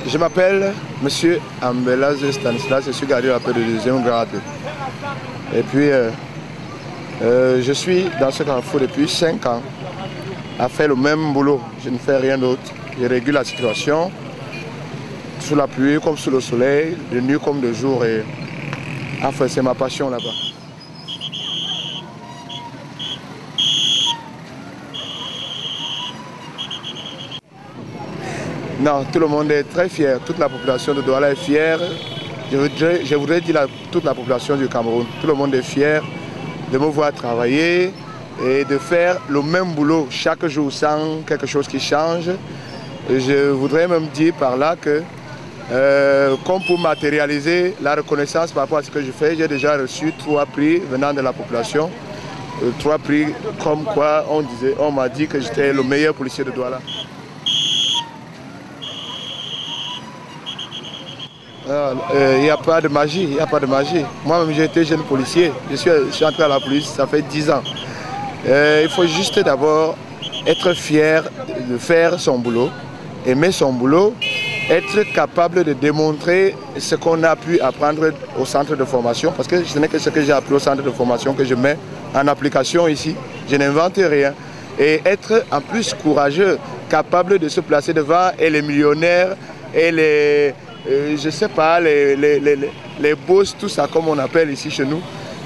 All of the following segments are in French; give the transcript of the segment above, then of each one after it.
Je m'appelle Monsieur Ambelaz Stanislas, je suis gardien de la paix de deuxième grade. Et puis, je suis dans ce carrefour depuis 5 ans, à faire le même boulot. Je ne fais rien d'autre. Je régule la situation, sous la pluie comme sous le soleil, de nuit comme de jour. Et enfin, c'est ma passion là-bas. Non, tout le monde est très fier. Toute la population de Douala est fière. Je voudrais dire à toute la population du Cameroun. Tout le monde est fier de me voir travailler et de faire le même boulot chaque jour sans quelque chose qui change. Et je voudrais même dire par là que, comme pour matérialiser la reconnaissance par rapport à ce que je fais, j'ai déjà reçu 3 prix venant de la population. 3 prix comme quoi on m'a dit que j'étais le meilleur policier de Douala. Il n'y a pas de magie, il n'y a pas de magie. Moi-même j'ai été jeune policier, je suis entré à la police, ça fait 10 ans. Il faut juste d'abord être fier de faire son boulot, aimer son boulot, être capable de démontrer ce qu'on a pu apprendre au centre de formation, parce que ce n'est que ce que j'ai appris au centre de formation que je mets en application ici, je n'invente rien. Et être en plus courageux, capable de se placer devant et les millionnaires et les... je ne sais pas, les boss, tout ça comme on appelle ici chez nous,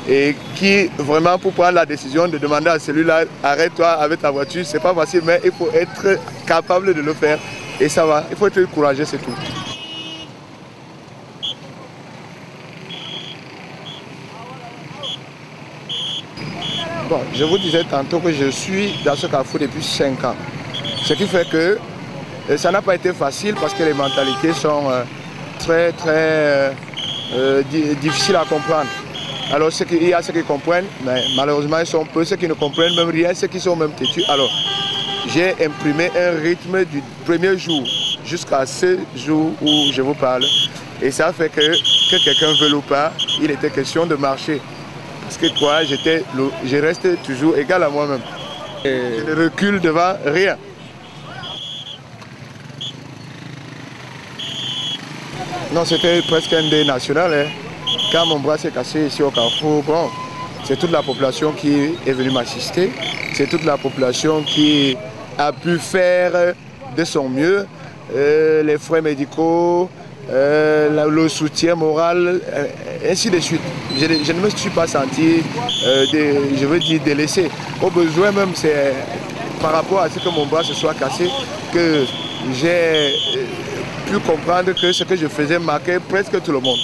et qui vraiment pour prendre la décision de demander à celui-là, arrête-toi avec ta voiture, c'est pas facile, mais il faut être capable de le faire et ça va, il faut être courageux, c'est tout. Bon, je vous disais tantôt que je suis dans ce carrefour depuis 5 ans, ce qui fait que ça n'a pas été facile parce que les mentalités sont très difficiles à comprendre. Alors il y a ceux qui comprennent, mais malheureusement ils sont peu, ceux qui ne comprennent même rien, ceux qui sont même têtus. Alors j'ai imprimé un rythme du premier jour jusqu'à ce jour où je vous parle. Et ça fait que quelqu'un veuille ou pas, il était question de marcher. Parce que quoi, je reste toujours égal à moi-même. Je ne recule devant rien. Non, c'était presque un dé national. Hein. Quand mon bras s'est cassé ici au carrefour, bon, c'est toute la population qui est venue m'assister. C'est toute la population qui a pu faire de son mieux. Les frais médicaux, le soutien moral, ainsi de suite. Je ne me suis pas senti, je veux dire, délaissé. Au besoin même, c'est par rapport à ce que mon bras se soit cassé que j'ai pu comprendre que ce que je faisais marquait presque tout le monde.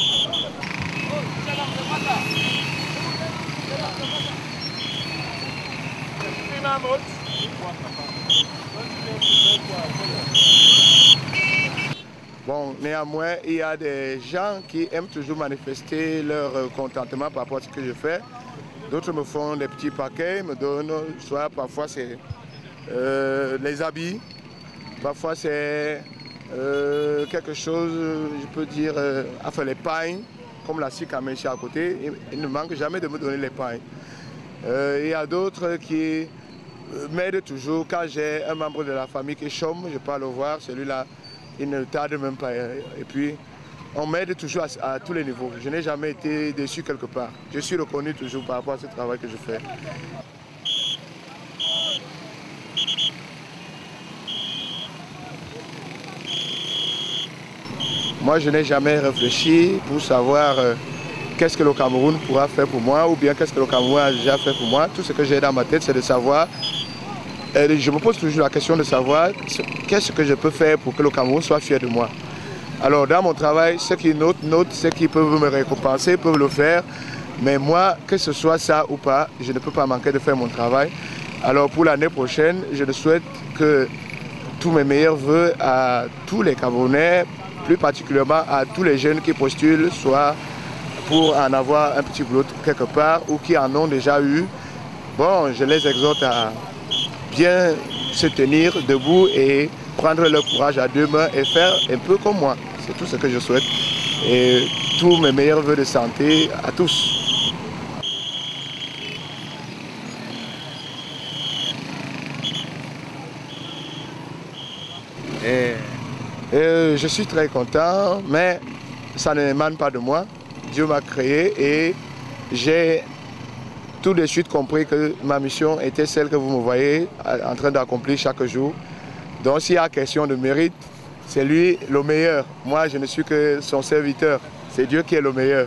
Bon, néanmoins, il y a des gens qui aiment toujours manifester leur contentement par rapport à ce que je fais. D'autres me font des petits paquets, me donnent, soit parfois c'est les habits, parfois c'est quelque chose, je peux dire, enfin les pains, comme la SICAME ici à côté, il ne manque jamais de me donner les pains. Il y a d'autres qui m'aident toujours. Quand j'ai un membre de la famille qui chôme, je peux le voir, celui-là, il ne tarde même pas. Et puis, on m'aide toujours à tous les niveaux. Je n'ai jamais été déçu quelque part. Je suis reconnu toujours par rapport à ce travail que je fais. Moi, je n'ai jamais réfléchi pour savoir qu'est-ce que le Cameroun pourra faire pour moi ou bien qu'est-ce que le Cameroun a déjà fait pour moi. Tout ce que j'ai dans ma tête, c'est de savoir. Je me pose toujours la question de savoir qu'est-ce que je peux faire pour que le Cameroun soit fier de moi. Alors, dans mon travail, ceux qui notent, ceux qui peuvent me récompenser peuvent le faire. Mais moi, que ce soit ça ou pas, je ne peux pas manquer de faire mon travail. Alors, pour l'année prochaine, je souhaite que tous mes meilleurs vœux à tous les Camerounais, plus particulièrement à tous les jeunes qui postulent, soit pour en avoir un petit boulot quelque part ou qui en ont déjà eu. Bon, je les exhorte à bien se tenir debout et prendre leur courage à 2 mains et faire un peu comme moi. C'est tout ce que je souhaite. Et tous mes meilleurs vœux de santé à tous. Je suis très content, mais ça n'émane pas de moi. Dieu m'a créé et j'ai tout de suite compris que ma mission était celle que vous me voyez en train d'accomplir chaque jour. Donc s'il y a question de mérite, c'est lui le meilleur. Moi, je ne suis que son serviteur. C'est Dieu qui est le meilleur.